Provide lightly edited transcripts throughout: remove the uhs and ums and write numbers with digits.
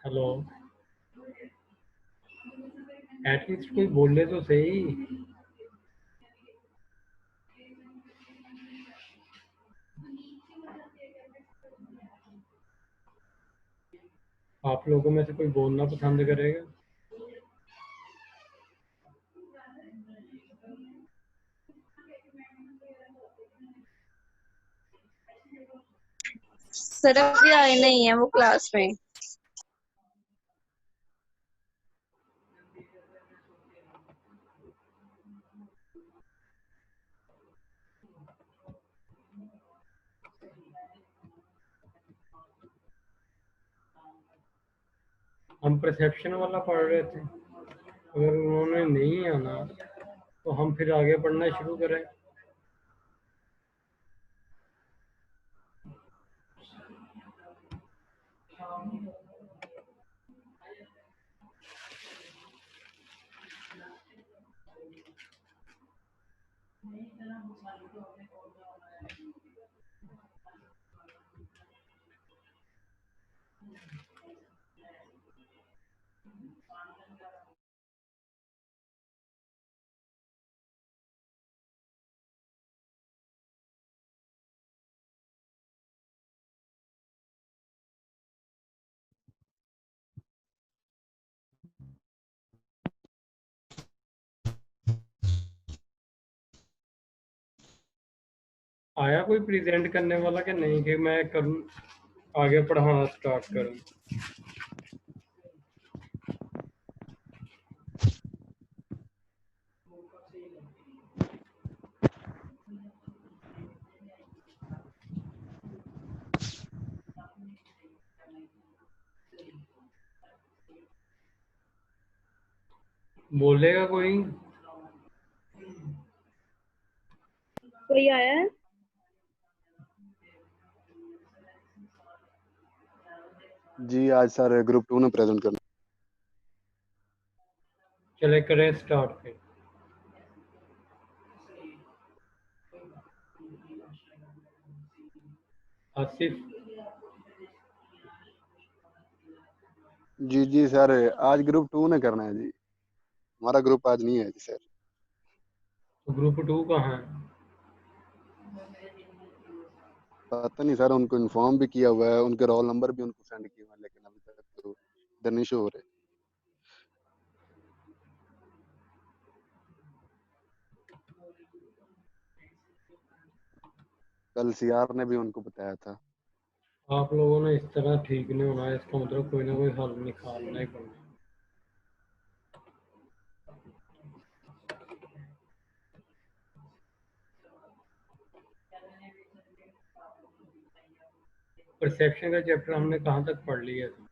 Hello. At least कोई बोल ले तो सही। आप लोगों में से कोई बोलना पसंद करेगा? सर अभी आए नहीं है वो क्लास में। हम परसेप्शन वाला पढ़ रहे थे। अगर उन्होंने नहीं आना तो हम फिर आगे पढ़ना शुरू करें। आया कोई प्रेजेंट करने वाला कि नहीं कि मैं करूं, आगे पढ़ाना स्टार्ट करूं? बोलेगा कोई? कोई आया है? जी आज सर ग्रुप 2 ने प्रेजेंट करना। चले करें स्टार्ट फिर। आसिफ। जी सर आज ग्रुप 2 ने करना है जी। हमारा ग्रुप आज नहीं है जी सर। तो ग्रुप 2 कहाँ है? पता नहीं सर, उनको इन्फॉर्म भी किया हुआ है, उनके रोल नंबर भी उनको सेंड किए हुए हैं, लेकिन अभी तक तो इधर नहीं शो हो रहे। कल सीआर ने भी उनको बताया था। आप लोगों ने इस तरह ठीक नहीं होना है, इसका मतलब कोई ना कोई हल निकालना ही पड़ना। परसेप्शन का चैप्टर हमने कहाँ तक पढ़ लिया था?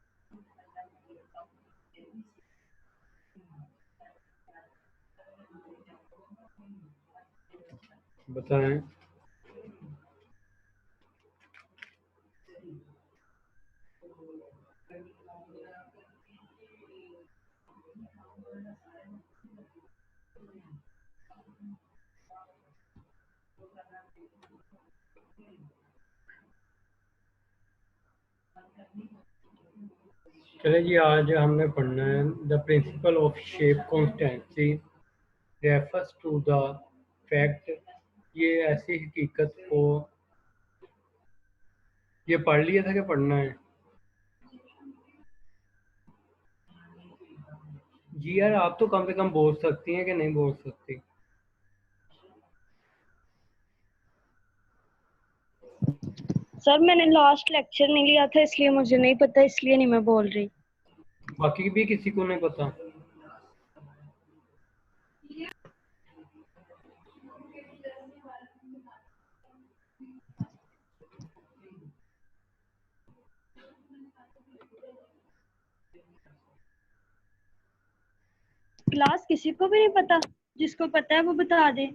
बताएं। चले जी, आज हमने पढ़ना है the principle of shape constancy refers to the fact. ये ऐसी हकीकत को, ये पढ़ लिया था कि पढ़ना है? जी यार, आप तो कम से कम बोल सकती हैं कि नहीं बोल सकती? सर मैंने लास्ट लेक्चर नहीं लिया था इसलिए मुझे नहीं पता, इसलिए नहीं मैं बोल रही। बाकी भी किसी को नहीं पता? क्लास किसी को भी नहीं पता? जिसको पता है वो बता दे।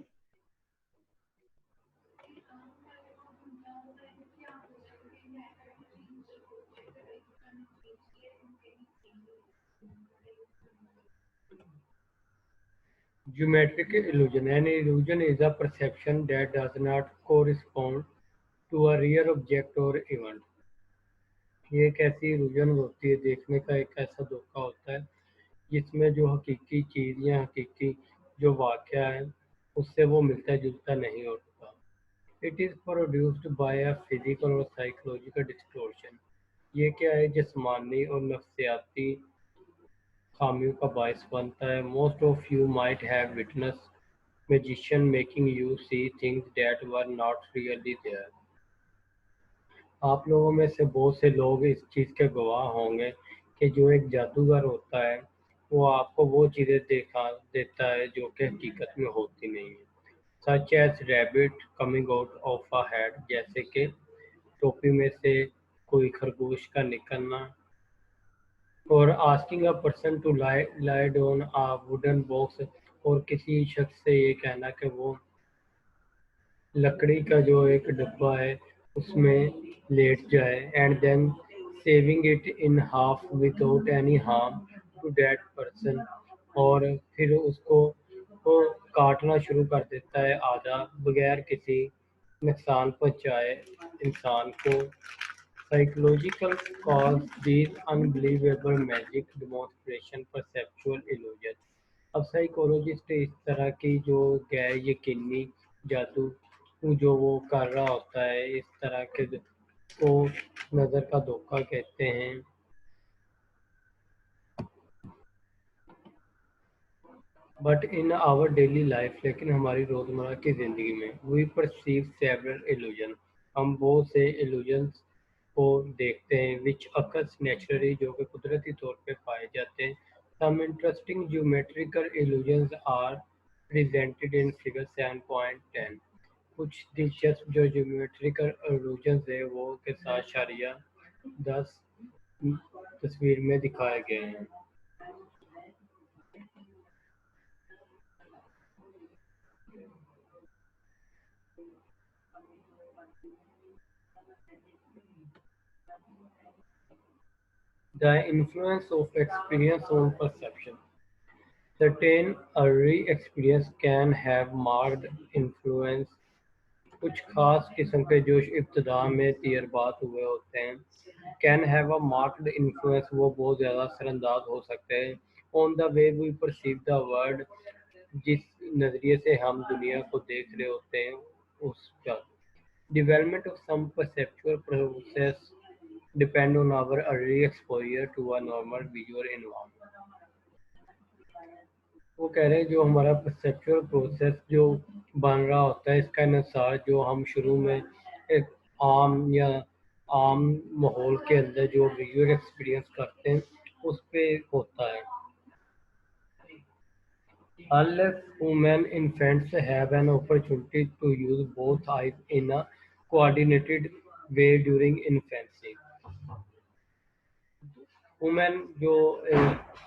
Geometric illusion. An illusion is a perception that does not correspond to a real object or event. ये एक ऐसी इल्यूजन होती है, देखने का एक ऐसा धोखा होता है जिसमें जो हकीकी चीज़ या हकीकी जो वाक़या है उससे वो मिलता-जुलता नहीं होता। It is produced by a physical और साइकोलॉजिकल डिस्टॉर्शन। ये क्या है, जिस्मानी और नफ्सियाती खामियों का बायस बनता है। Most of you might have witness magician making you see things that were not really there. आप लोगों में से बहुत से लोग इस चीज़ के गवाह होंगे कि जो एक जादूगर होता है वो आपको वो चीज़ें दिखा देता है जो कि हकीकत में होती नहीं है। Such as rabbit coming out of a head, जैसे कि टोपी में से कोई खरगोश का निकलना, और asking a person to lie down a wooden box, और किसी शख्स से ये कहना कि वो लकड़ी का जो एक डब्बा है उसमें लेट जाए, and then sawing it in half without any harm to that person, और फिर उसको वो काटना शुरू कर देता है आधा बगैर किसी नुकसान पहुंचाए इंसान को। Psychological cause these unbelievable magic demonstration perceptual illusion। अब साइकोलॉजिस्ट इस तरह की जो गैर यकीनी जादू जो वो कर रहा होता है, इस तरह के को नज़र का धोखा कहते हैं। But in our daily life, लेकिन हमारी रोज़मर्रा की ज़िंदगी में वी परसीव सेवरल इल्यूजन, हम बहुत से इल्यूजन्स को देखते हैं विच अकर्स नेचुरली, जो कि कुदरती तौर पे पाए जाते हैं। Some interesting geometrical illusions are presented in figure 7.10। कुछ दिलचस्प जो ज्योमेट्रिकल इल्यूजन्स है वो के साथ शारिया 10 तस्वीर में दिखाए गए हैं। The influence of experience on perception. Certain early experience can have marked influence। कुछ खास किस्म के जो इब्तदा में तजर्बात हुए होते हैं can have a marked influence, वो बहुत ज़्यादा असरअंदाज हो सकते हैं on the way we perceive the world, जिस नज़रिए से हम दुनिया को देख रहे होते हैं उस पर। Development of some perceptual process depend on our early exposure to a normal visual environment. वो कह रहे हैं जो हमारा परसेप्चुअल प्रोसेस जो बन रहा होता है इसका अनुसार जो हम शुरू में एक आम या आम माहौल के अंदर जो विजुअल एक्सपीरियंस करते हैं उस पे होता है। Unless human infants have an opportunity to use both eyes in a coordinated way during infancy, women जो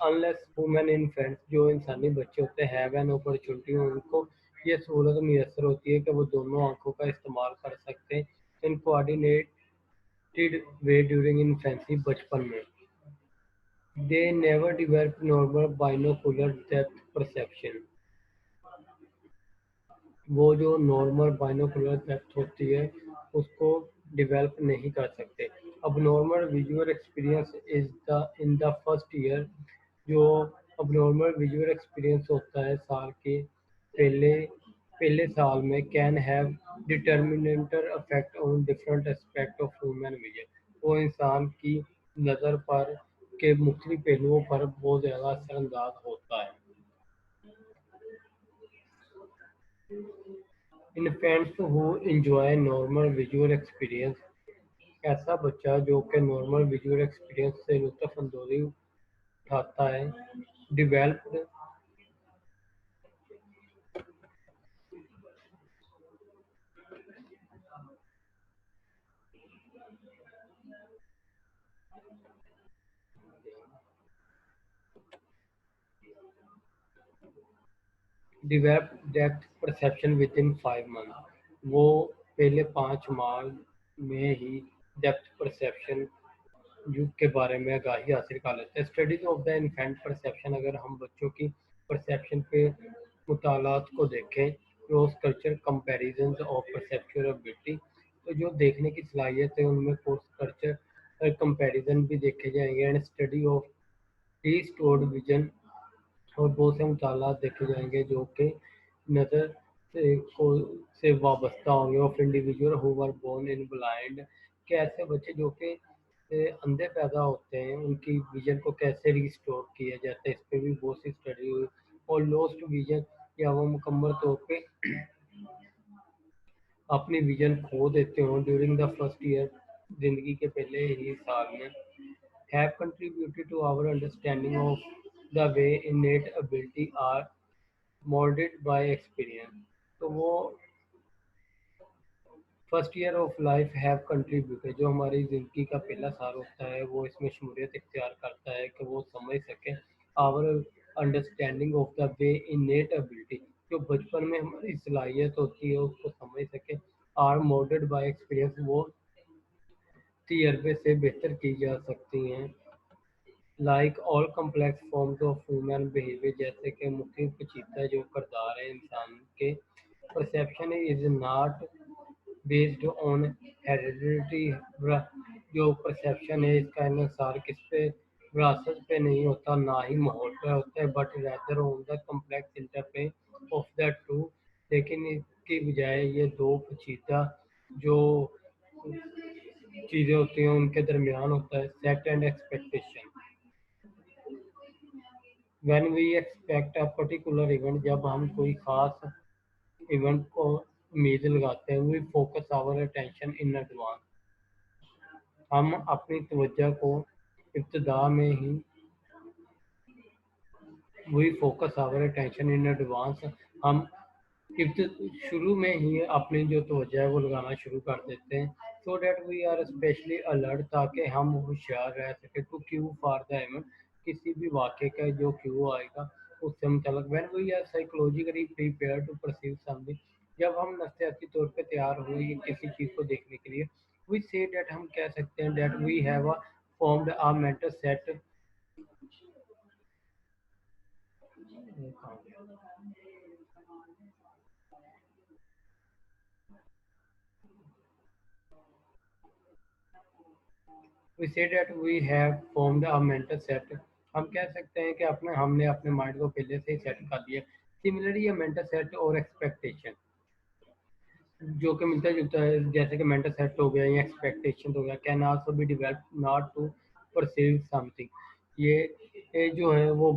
अनलेस वुमेन इन्फेंट्स जो इंसानी बच्चे होते हैं हैव एन अपॉर्चुनिटी, उनको ये सहूलत मैसर होती है कि वो दोनों आंखों का इस्तेमाल कर सकते हैं इन कोऑर्डिनेटेड वे ड्यूरिंग इन्फेंसी, बचपन में। They never develop normal binocular depth perception, वो जो नॉर्मल बाइनोकुलर डेप्थ होती है उसको डेवलप नहीं कर सकते। अब normal visual experience is the in the first year, जो अब नॉर्मल विजुअल एक्सपीरियंस होता है साल के पहले पहले साल में, can have detrimental effect on different aspect of human vision, वो इंसान की नज़र पर के मुख्तलिफ पहलुओं पर बहुत ज़्यादा असरअंदाज होता है। Infants who enjoy normal visual experience, ऐसा बच्चा जो कि नॉर्मल विजुअल एक्सपीरियंस से लुत्फ अंदोज़ी उठाता है, developed develop depth perception with in 5 month, वो पहले 5 माह में ही डेप्थ परसेप्शन युग के बारे में आगाही हासिल कर लेते हैं। Studies of the infant perception, अगर हम बच्चों की परसेप्शन पे मुतालात को देखें, cross culture comparison of perceptual ability, तो जो देखने की सलाहियत है उनमें क्रॉस कल्चर कंपैरिजन भी देखे जाएंगे and study of restored vision और बहुत से मुतालात देखे जाएंगे जो कि नज़र से वाबस्ता होंगे of individual who were born in blind कि ऐसे बच्चे जो कि अंधे पैदा होते हैं उनकी विजन को कैसे रिस्टोर किया जाता है, इस पर भी बहुत सी स्टडी हुई। और लॉस्ट विजन या वो मुकम्मल तौर पे अपनी विजन खो देते हो ड्यूरिंग द फर्स्ट ईयर, जिंदगी के पहले ही साल में, have contributed to our understanding of the way innate ability are molded by experience। तो वो first year of life have contributed, जो हमारी ज़िंदगी का पहला साल होता है वो इसमें शमूलियत इख्तियार करता है कि वो समझ सके our understanding of the way innate ability, जो बचपन में हमारी सलाहियत होती है उसको समझ सके, आर मोल्डेड बाय एक्सपीरियंस, वो तजर्बे से बेहतर की जा सकती हैं। Like all complex forms of human behaviour, जैसे कि मुख्तलिफ पेचीदा जो किरदार है इंसान के, perception is not based on heredity, जो परसेप्शन है इसका इन्हिसार किस पे, विरासत पे नहीं होता, ना ही माहौल पे होता है, but rather on the complex interplay of the two, लेकिन इसकी बजाय ये दो पेचीदा जो चीज़ें होती हैं उनके दरमियान होता है set and expectation. When we expect a particular event, जब हम कोई खास इवेंट को उम्मीद लगाते हैं, we focus our attention in advance, हम अपनी तवज्जो को इब्तिदा में ही, we focus our attention in advance, हम शुरू में ही अपनी जो तवज्जो है वो लगाना शुरू कर देते हैं, so that we are specially alert, ताकि हम होशियार रह सके, to cue for the event, किसी भी वाक़े का जो क्यू आएगा उससे मुतल्लिक़, when we are psychologically prepare to perceive something, जब हम नफ्सियाती तौर पे तैयार हुए किसी चीज़ को देखने के लिए, वी से डैट, हम कह सकते हैं that we have formed a mental set, we say that we have formed a mental set, हम कह सकते हैं कि हमने अपने माइंड को पहले से ही सेट कर दिया। सिमिलरली ये मेंटल सेट और एक्सपेक्टेशन जो कि मिलता जुलता है, जैसे कि मेंटल सेट हो गया या एक्सपेक्टेशन हो गया, can also be develop not to perceive something, ये जो है वो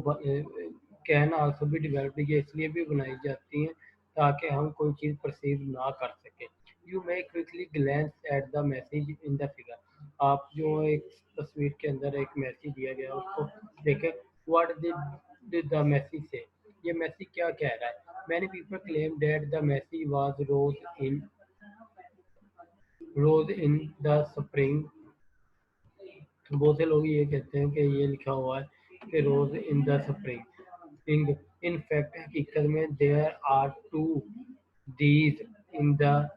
कैन आल्सो बी डेवलप, ये इसलिए भी बनाई जाती हैं ताकि हम कोई चीज़ परसीव ना कर सके। You may quickly glans at the message in the figure, आप जो एक तस्वीर के अंदर एक मैसेज दिया गया उसको देखें, व्हाट डिड द मैसेज से, ये मैसेज क्या कह रहा है। Many people claim that the message was rose in the spring, बहुत से लोग ये कहते हैं कि ये लिखा हुआ है कि rose in the spring, in fact हकीकत में there are two these in the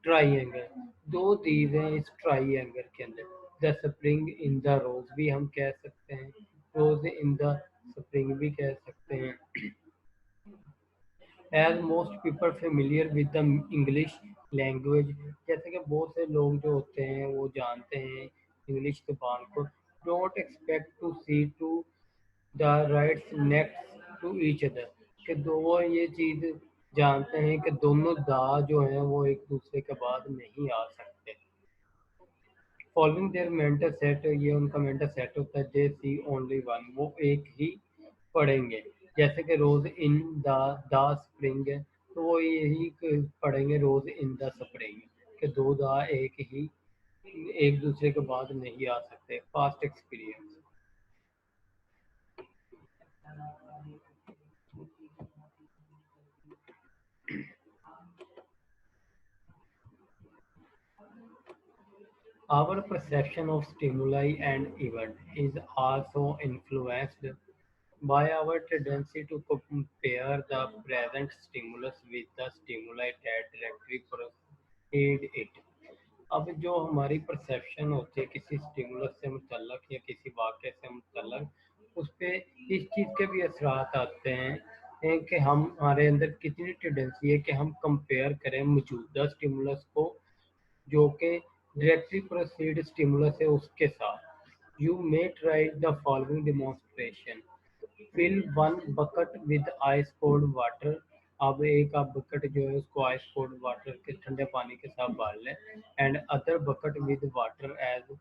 triangle, दो दीज हैं इस ट्राइंगल के अंदर, the spring in the rose भी हम कह सकते हैं, रोज इन द स्प्रिंग भी कह सकते हैं। As most people familiar with the English language, जैसे कि बहुत से लोग जो होते हैं वो जानते हैं इंग्लिश जबान को, don't expect to see to the rights next to each other, कि दो वो ये चीज़ जानते हैं कि दोनों दा जो हैं वो एक दूसरे के बाद नहीं आ सकते। फॉलोइंग देयर मेंटल सेट, ये उनका मेंटल सेट होता है, दे सी ओनली वन, वो एक ही पढ़ेंगे, जैसे कि रोज इन द स्प्रिंग है तो वो यही पढ़ेंगे रोज इन द स्प्रिंग, कि दो दा एक ही एक दूसरे के बाद नहीं आ सकते। Past experience, our perception of stimuli and event is also influenced by our tendency to compare the present stimulus with the stimuli that directly precede it। अब जो हमारी परसेप्शन होती है किसी स्टिमुलस से मुतल्लक या किसी वाक़े से मुतल्लक, उस पे इस चीज़ के भी असरात आते हैं कि हम हमारे अंदर कितनी टेंडेंसी है कि हम कंपेयर करें मौजूदा स्टिमुलस को जो कि डायरेक्टली प्रोसीड स्टिमुलस है उसके साथ। You may try the following demonstration. Fill one bucket with ice cold water. अब एक आप बकेट जो है उसको आइस कोल्ड वाटर के ठंडे पानी के साथ डाल लें। And other bucket with water as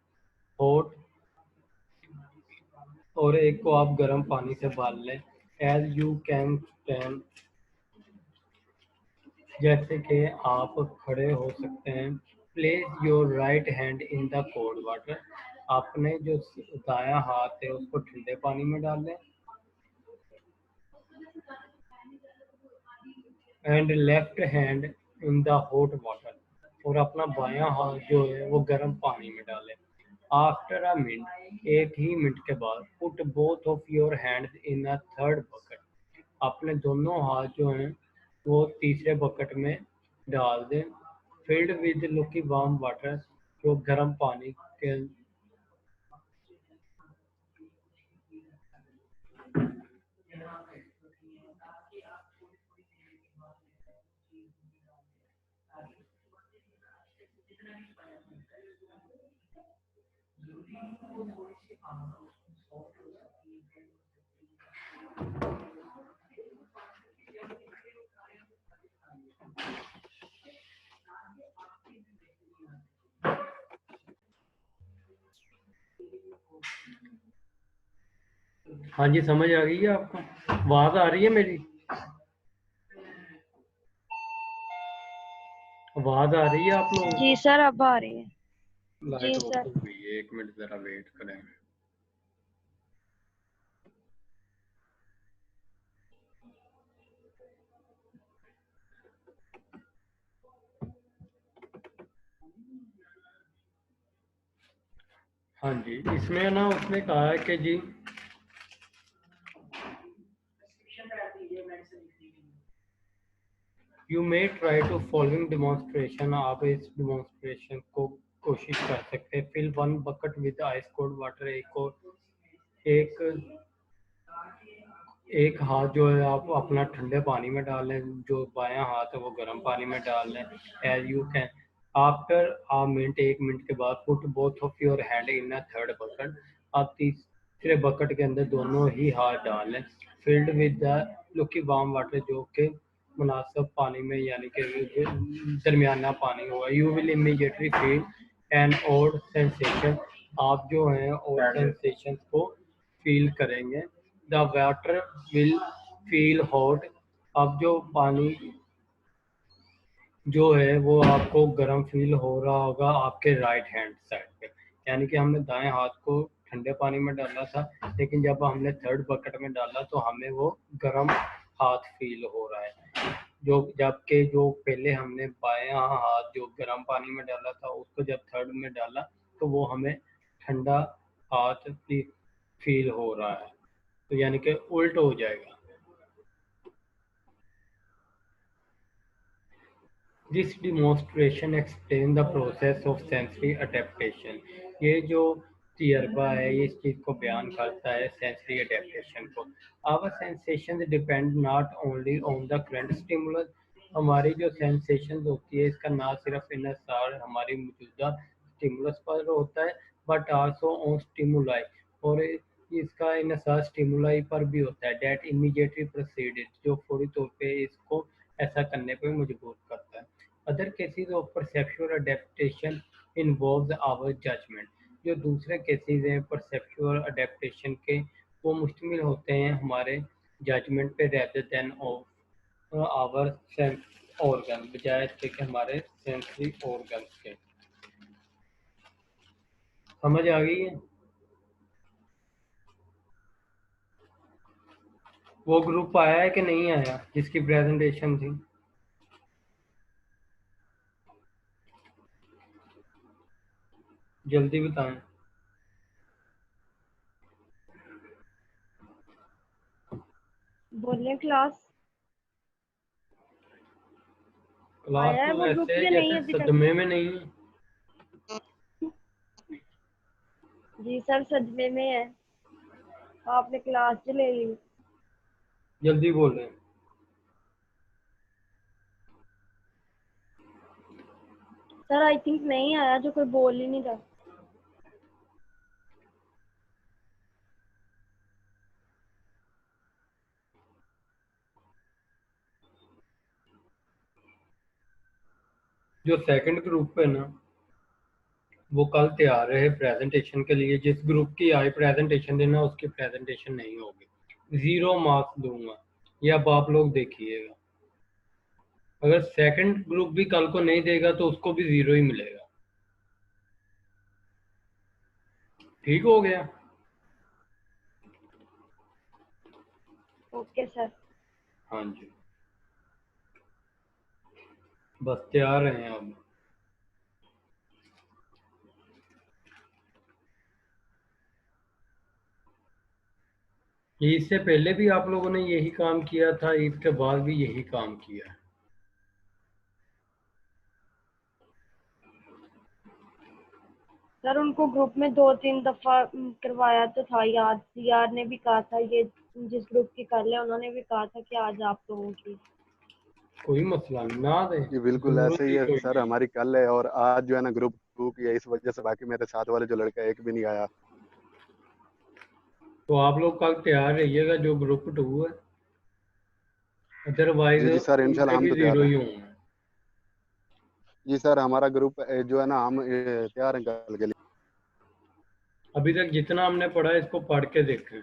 hot, और एक को आप गर्म पानी से डाल लें। एज यू कैन स्टैंड, जैसे कि आप खड़े हो सकते हैं। Place your right hand in the cold water. आपने जो दायां हाथ है उसको ठंडे पानी में डाल लें। And left hand in the hot water, और अपना बायां हाथ जो है वो गर्म पानी में डालें। आफ्टर अ मिनट, एक ही मिनट के बाद, put both of your hands in a third bucket. अपने दोनों हाथ जो हैं वो तीसरे बकेट में डाल दें। फिल्ड विद लुकी वार्म वाटर, जो गर्म पानी के। हाँ जी, समझ आ गई है आपको? आवाज आ रही है मेरी? आवाज आ रही है आप लोगों को? जी सर अब आ रही है। लाइट जी ऑफ सर। हो गई है, एक मिनट जरा वेट करें। हाँ जी, इसमें ना उसने कहा है कि जी you may try to following demonstration. आप इस डेमोन्स्ट्रेशन को कोशिश कर सकते हैं। Fill one bucket with ice cold water. एक एक हाथ जो है आप अपना ठंडे पानी में डाल लें, जो बायां हाथ है वो गर्म पानी में डाल लें। As you can, after a minute, एक मिनट के बाद, put both of your hand in a third bucket. आप तीसरे बकेट के अंदर दोनों ही हाथ डाल लें। फिल्ड विद द लुकी वार्म वाटर, जो कि मुनासिब पानी में यानी कि दरमियाना पानी होगा। You will immediately feel an odd sensation. आप जो हैं ऑड सेंसेशन को फील करेंगे। The water will feel hot. अब जो पानी जो है वो आपको गर्म फील हो रहा होगा आपके राइट हैंड साइड पे। यानी कि हमने दाएं हाथ को ठंडे पानी में डाला था, लेकिन जब हमने थर्ड बकेट में डाला तो हमें वो गर्म हाथ फील हो रहा है। जो जबकि जो पहले हमने बायां हाथ जो गर्म पानी में डाला था उसको जब थर्ड में डाला तो वो हमें ठंडा हाथ फील हो रहा है। तो यानी कि उल्ट हो जाएगा। This demonstration explain the process of sensory adaptation. ये जो तजर्बा है ये इस चीज़ को बयान करता है, सेंसरी अडेप्टेशन को। Our sensation depend not only on the current stimulus. हमारी जो सेंसेशन होती है इसका ना सिर्फ इन्हिसार हमारी मौजूदा स्टिमुलस पर होता है, बट आल्सो ऑन स्टिमुलाई, और इसका इन्हिसार स्टिमुलाई पर भी होता है। डेट इमीडिएटली प्रोसीड, जो फौरी तौर पे इसको ऐसा करने पर मजबूर करता है। Other cases of perceptual adaptation involves our judgment। जो दूसरे केसेस हैं परसेप्चुअल अडेप्टेशन के, वो मुश्तमिल होते हैं हमारे जजमेंट पे rather than of our sense organ, बजाय इसके कि हमारे सेंसरी ऑर्गन के। समझ आ गई है? वो ग्रुप आया है कि नहीं आया जिसकी प्रेजेंटेशन थी? जल्दी बताएं। बोलिए क्लास क्लास आया है तो वो ग्रुप ऐसे है या नहीं जैसे अभी तक? सदमे में नहीं है। जी सर सदमे में है, आपने क्लास जो ले ली। जल्दी बोल रहे हैं। सर आई थिंक नहीं आया, जो कोई बोल ही नहीं रहा। जो सेकंड ग्रुप है ना, वो कल तैयार रहे प्रेजेंटेशन के लिए। जिस ग्रुप की आई प्रेजेंटेशन देना, उसकी प्रेजेंटेशन नहीं होगी, 0 मार्क्स दूंगा, ये अब आप लोग देखिएगा। अगर सेकंड ग्रुप भी कल को नहीं देगा तो उसको भी 0 ही मिलेगा। ठीक हो गया? Okay sir. हाँ जी, बस तैयार रहें अब। ईद से पहले भी आप लोगों ने यही काम किया था, ईद के बाद भी यही काम किया है। सर उनको ग्रुप में 2-3 दफा करवाया तो था, याद यार ने भी कहा था, ये जिस ग्रुप की कर ले उन्होंने भी कहा था कि आज आप लोगों की। कोई मसला नहीं, ना दे, जी बिल्कुल जरूरत ऐसे ही ही है कोई सर, नहीं। हमारी कल है और आज जो है ना ग्रुप 2 की है, इस वजह से बाकी मेरे साथ वाले जो लड़का है एक भी नहीं आया। तो आप लोग कल तैयार रहिएगा जो ग्रुप 2 है, अदरवाइज जी जी सर, इंशाल्लाह उनके हम भी तो तैयार 0 हैं। ही होंगे। जी सर, हमारा ग्रुप जो है ना, हम तैयार हैं कल के लिए। अभी तक जितना हमने पढ़ा है, इसको पढ़ के देखें।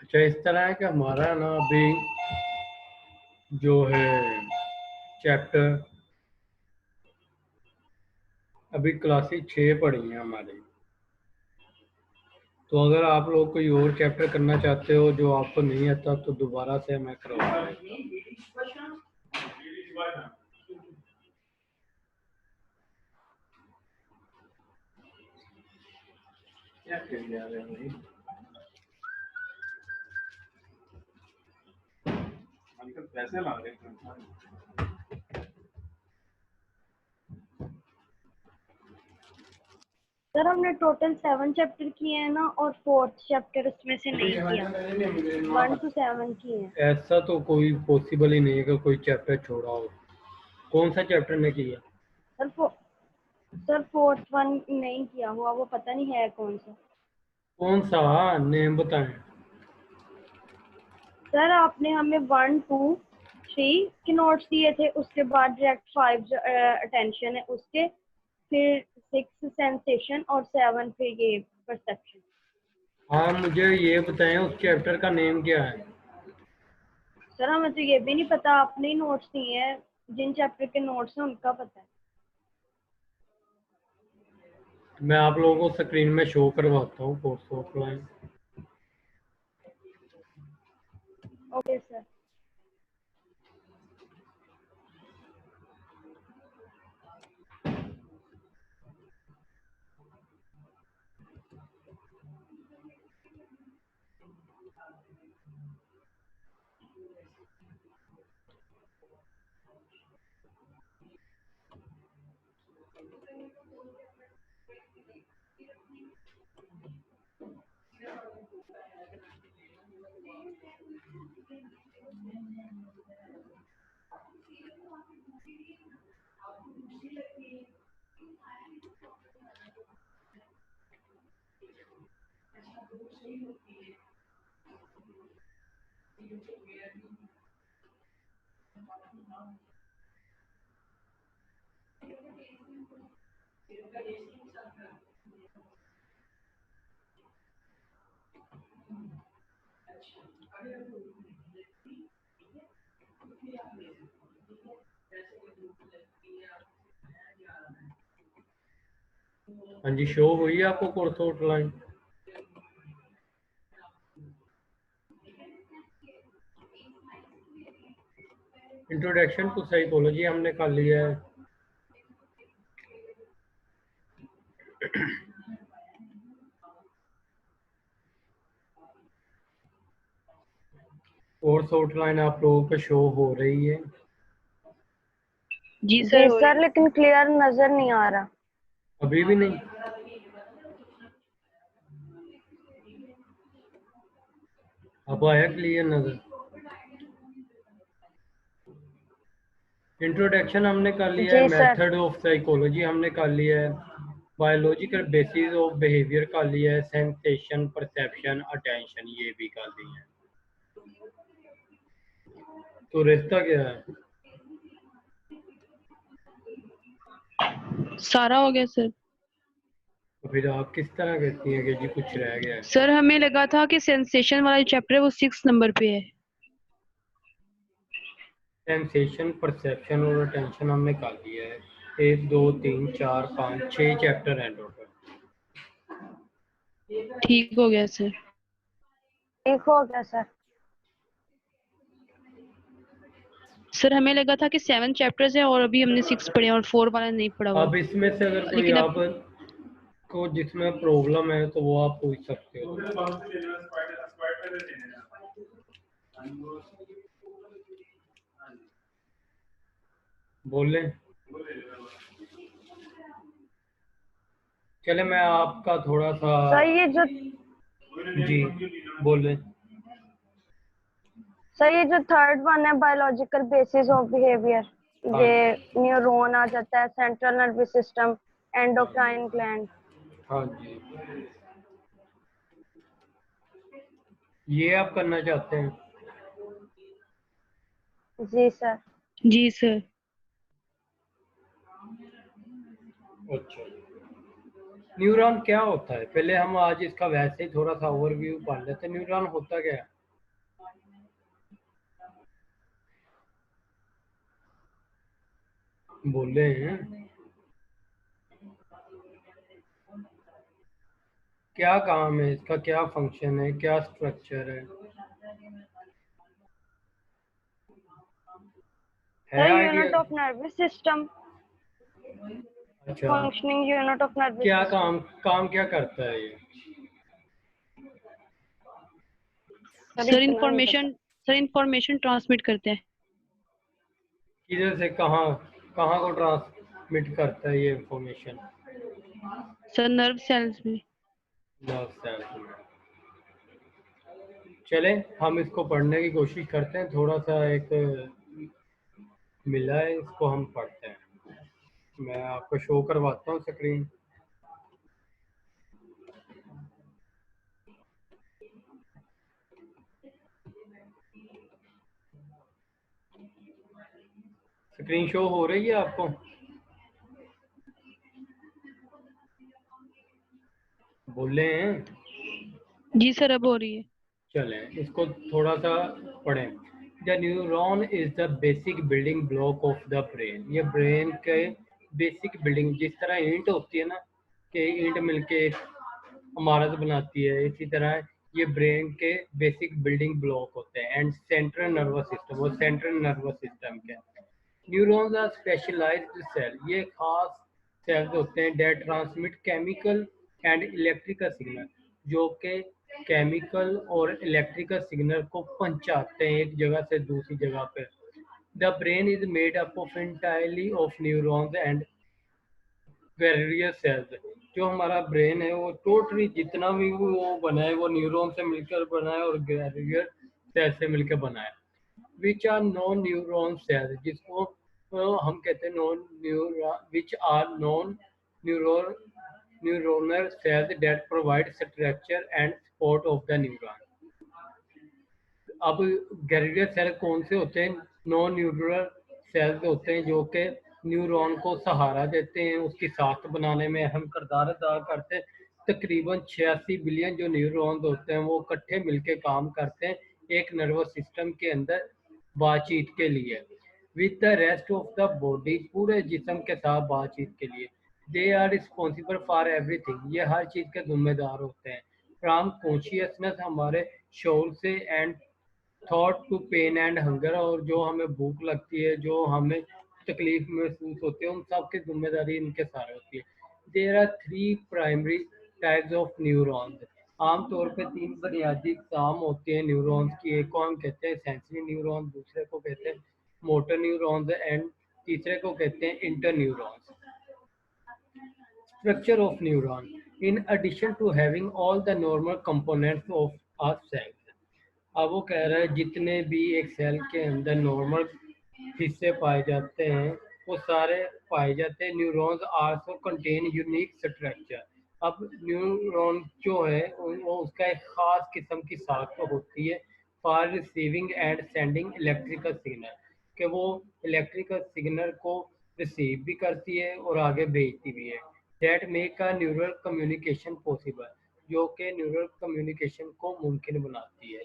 अच्छा, इस तरह है कि हमारा ना अभी जो है चैप्टर, अभी क्लासेस 6 पढ़ी हैं हमारी। तो अगर आप लोग कोई और चैप्टर करना चाहते हो जो आपको नहीं आता, तो दोबारा से मैं करवा देता हूँ। क्या कर जा रहे हैं भाई? आजकल पैसे ला रहे हैं। सर हमने टोटल 7 चैप्टर किए हैं ना, और 4th चैप्टर उसमें से नहीं किया। 1 to 7 किए हैं। ऐसा तो कोई पॉसिबल ही नहीं है कि कोई चैप्टर छोड़ा हो। कौन सा चैप्टर ने किया? सर सर 4th 1 नहीं किया हुआ, वो पता नहीं है कौन सा। कौन सा नेम बताएं। सर आपने हमें 1 2 3 के नोट्स दिए थे, उसके बाद डायरेक्ट 5 जो अटेंशन है उसके, फिर 6 सेंसेशन और 7 फिर ये परसेप्शन। हाँ, मुझे ये बताएं उस चैप्टर का नेम क्या है। सर हमें तो ये भी नहीं पता, आपने ही नोट्स दिए हैं, जिन चैप्टर के नोट्स हैं उनका पता है। मैं आप लोगों को स्क्रीन में शो करवाता हूँ कोर्स ऑफलाइन। Okay sir. हाँ जी, शो हुई है आपको course outline? Introduction to psychology हमने कर लिया है। कोर्स आउटलाइन आप लोगों को शो हो रही है? जी जी सर, हो सर, रही। लेकिन क्लियर नजर नहीं आ रहा। अभी भी नहीं? अब आया क्लियर नजर? इंट्रोडक्शन हमने कर लिया है, जी सर। मेथड ऑफ साइकोलॉजी हमने कर लिया है, बायोलॉजिकल बेसिस ऑफ बिहेवियर कर लिया है, सेंसेशन, परसेप्शन, अटेंशन ये भी कर लिया है। तो रिश्ता क्या है? सारा हो गया सर। तो फिर आप किस तरह कहती हैं कि जी कुछ रह गया है? सर हमें लगा था कि सेंसेशन वाला चैप्टर है वो 6 नंबर पे है। सेंसेशन, परसेप्शन और अटेंशन हमने कर लिया है। 1 2 3 4 5 6 चैप्टर हैं टोटल। ठीक हो गया सर। ठीक हो गया सर। सर हमें लगा था कि 7 चैप्टर्स हैं और अभी हमने 6 पढ़े हैं और 4 वाला नहीं पढ़ा हुआ। अब इसमें से अगर कोई लेकिन आप को जिसमें प्रॉब्लम है तो वो आप पूछ सकते हो। बोलें? चले मैं आपका थोड़ा सा सर ये जो जी बोलें। सर ये जो थर्ड वन है, बायोलॉजिकल बेसिस ऑफ बिहेवियर, हाँ ये न्यूरॉन आ जाता है, central nervous system, endocrine gland. हाँ जी, ये आप करना चाहते हैं? जी सर। जी सर। अच्छा, न्यूरॉन क्या होता है? पहले हम आज इसका वैसे ही थोड़ा सा ओवरव्यू पढ़ लेते हैं। न्यूरॉन होता क्या है? बोले हैं क्या काम है इसका, क्या फंक्शन है, क्या स्ट्रक्चर है sir idea? Unit of nervous system, अच्छा, फंक्शनिंग यूनिट ऑफ नर्वस क्या सिस्टम। काम क्या करता है ये? सर इंफॉर्मेशन ट्रांसमिट करते हैं। किधर से कहाँ कहाँ को ट्रांसमिट करता है ये इंफॉर्मेशन? सर नर्व सेल्स में। नर्व सेल्स में। चले हम इसको पढ़ने की कोशिश करते हैं। थोड़ा सा एक मिला है, इसको हम पढ़ते हैं। मैं आपको शो करवाता हूँ स्क्रीन। स्क्रीन शो हो रही है आपको? बोले हैं? जी सर अब हो रही है। चलें इसको थोड़ा सा पढ़ें। The neuron is the basic building block of the brain. ये ब्रेन के बेसिक बिल्डिंग, जिस तरह ईंट होती है ना कि ईंट मिलके एक इमारत बनाती है, इसी तरह ये ब्रेन के बेसिक बिल्डिंग ब्लॉक होते हैं। एंड सेंट्रल नर्वस सिस्टम, वो सेंट्रल नर्वस सिस्टम के न्यूरॉन्स आर स्पेशलाइज्ड सेल, ये खास सेल्स होते हैं that transmit chemical and electrical signal, जो कि केमिकल और इलेक्ट्रिकल सिग्नल को पहुंचाते हैं एक जगह से दूसरी जगह पे। The brain is made up of entirely of neurons and various cells. जो हमारा ब्रेन है वो टोटली जितना भी वो बना है वो न्यूरॉन से मिलकर बना है और वेरियस सेल से मिलकर बना है। Which are non neuron cells, जिसको हम कहते हैं non neuron, which are non neuron neuronal cells that provide structure and support of the neuron. अब गैरियर सेल कौन से होते हैं? नॉन न्यूरल सेल्स होते हैं जो कि न्यूरॉन को सहारा देते हैं, उसकी साख्त बनाने में अहम किरदार अदा करते हैं। तकरीबन 86 बिलियन जो न्यूरॉन्स होते हैं वो इकट्ठे मिलके काम करते हैं एक नर्वस सिस्टम के अंदर बातचीत के लिए। With the rest of the body, पूरे जिस्म के साथ बातचीत के लिए। They are responsible for everything, ये हर चीज़ के जिम्मेदार होते हैं। फ्रॉम कॉन्शियसनेस, हमारे शोर से, and thought to pain and hunger, और जो हमें भूख लगती है, जो हमें तकलीफ महसूस होती है, उन सब की जिम्मेदारी इनके सारे होती है। There are three primary types of neurons. आमतौर पे तीन बुनियादी काम होते हैं न्यूरॉन्स की। एक को हम कहते हैं सेंसरी न्यूरॉन्स, दूसरे को कहते हैं मोटर न्यूरॉन्स, एंड तीसरे को कहते हैं inter neurons. Structure of neuron. In addition to having all the normal components of a cell, अब वो कह रहा है जितने भी एक सेल के अंदर नॉर्मल हिस्से पाए जाते हैं वो सारे पाए जाते हैं। Neurons also contain unique structure. अब न्यूरॉन जो है वो उसका एक खास किस्म की साख होती है for receiving end sending electrical signal, कि वो इलेक्ट्रिकल सिग्नल को रिसीव भी करती है और आगे भेजती भी है। That make a neural communication possible, जो कि न्यूरल कम्युनिकेशन को मुमकिन बनाती है।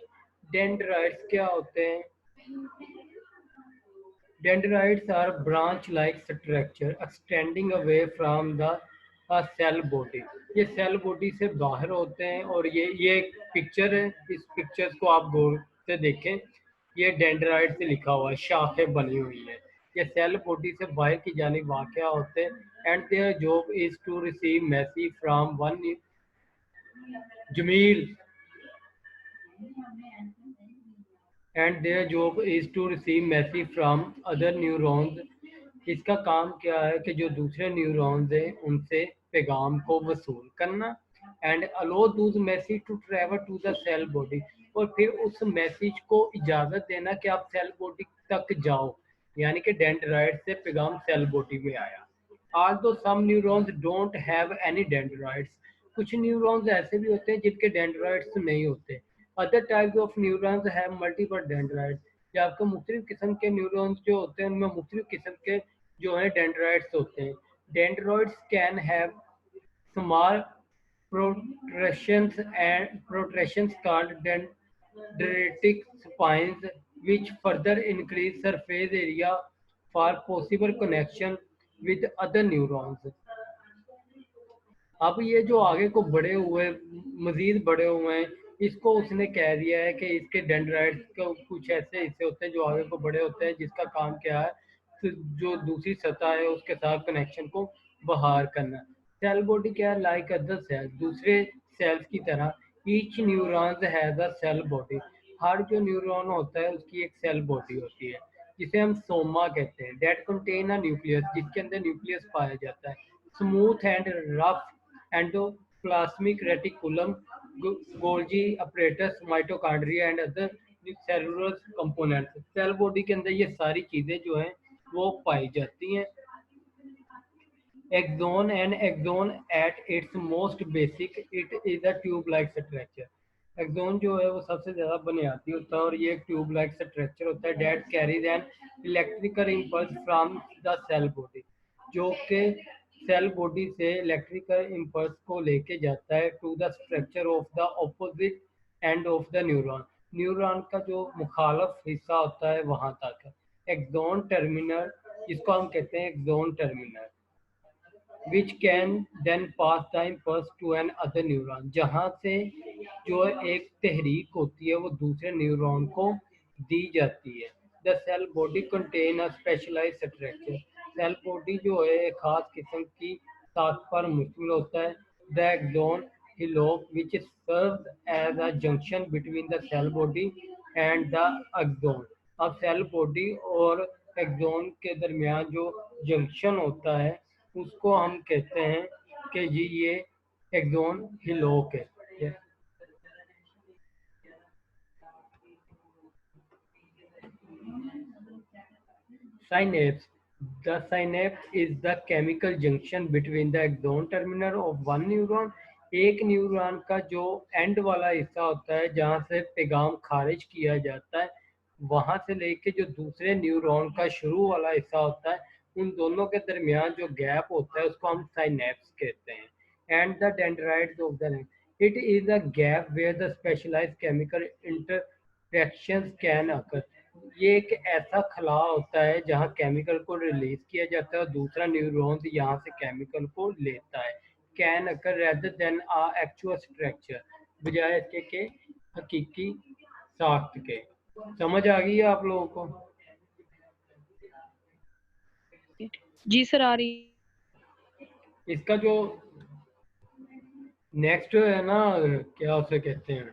डेंड्राइट्स क्या होते हैं? Dendrites are branch-like structure extending away from the cell body. ये सेल बॉडी से बाहर होते हैं, और ये एक पिक्चर है। इस पिक्चर्स को आप गौर से देखें, ये डेंड्राइट से लिखा हुआ है, शाखें बनी हुई है। ये सेल बॉडी से बाहर की जानिब वाक़या होते हैं। And their job is to receive message from one जमील and their job is to receive message from other neurons. इसका काम क्या है कि जो दूसरे न्यूरॉन्स हैं उनसे पैगाम को वसूल करना। And allow those message to travel to the cell body, और फिर उस मैसेज को इजाज़त देना कि आप सेल बॉडी तक जाओ, यानी कि डेंड्राइट से पैगाम सेल बॉडी में आया। Although some neurons don't have any dendrites, कुछ न्यूरॉन्स ऐसे भी होते हैं जिनके डेंड्राइट्स नहीं होते। Other types of neurons have multiple dendrites, या आपको मुख्तलिफ किस्म के न्यूरॉन्स जो होते हैं उनमें मुख्तलिफ किस्म के जो है डेंड्राइट्स होते हैं। Dendrites can have small protrusions called dendritic spines, which further increase surface area for possible connection with other neurons. अब ये जो आगे को बड़े हुए, मजीद बड़े हुए हैं, इसको उसने कह दिया है कि इसके डेंड्राइट्स को कुछ ऐसे हिस्से होते हैं जो आगे को बड़े होते हैं, जिसका काम क्या है, तो जो दूसरी सतह है उसके साथ कनेक्शन को बहार करना। सेल बॉडी क्या है? लाइक अदर सेल, दूसरे सेल्स की तरह, each neurons has a cell body. हर जो न्यूरॉन होता है उसकी एक सेल बॉडी होती है, जिसे हम सोमा कहते हैं। डेट कंटेन अ न्यूक्लियस, जिसके अंदर न्यूक्लियस पाया जाता है। Smooth and rough endoplasmic reticulum, Golgi apparatus, mitochondria and other cellular components. Cell body के अंदर ये सारी चीज़ें जो हैं वो पाई जाती हैं। Axon and axon at its most basic, it is a tube-like structure. Axon जो है वो सबसे ज़्यादा बुनियादी होता है, और ये एक ट्यूब-like structure होता है that carries an electrical impulse from the cell body, जो कि सेल बॉडी से इलेक्ट्रिकल इम्पल्स को लेके जाता है to the structure of the opposite end of the neuron. Neuron का जो मुखालफ हिस्सा होता है वहाँ तक। एक्सोन टर्मिनल, जिसको हम कहते हैं axon terminal, which can then pass the impulse to an other neuron, जहाँ से जो एक तहरीक होती है वो दूसरे न्यूरॉन को दी जाती है। The cell body contain a specialized structure. Cell body जो है एक खास किस्म की साख पर मुश्तमिल होता है। The axon hillock, which serves as a junction between the cell body and the axon. अब सेल बॉडी और एक्सोन के दरमियान जो जंक्शन होता है उसको हम कहते हैं कि जी ये एक्सोन हिलोक है। Synapse. The synapse is the chemical junction between the axon terminal of one neuron. एक न्यूरॉन का जो एंड वाला हिस्सा होता है जहाँ से पैगाम खारिज किया जाता है, वहाँ से लेके जो दूसरे न्यूरॉन का शुरू वाला हिस्सा होता है, उन दोनों के दरमियान जो गैप होता है उसको हम साइनेप्स कहते हैं। And the dendrites of the neck, it is a gap where the specialized chemical reactions can occur, ये एक ऐसा खला होता है जहां केमिकल को रिलीज किया जाता है और दूसरा न्यूरॉन्स यहां से केमिकल को लेता है। Can occur rather than a actual structure, बजाय इसके के हकीकी साख्त के। समझ आ गई है आप लोगों को? जी सर आ रही। इसका जो नेक्स्ट है ना, क्या उसे कहते हैं,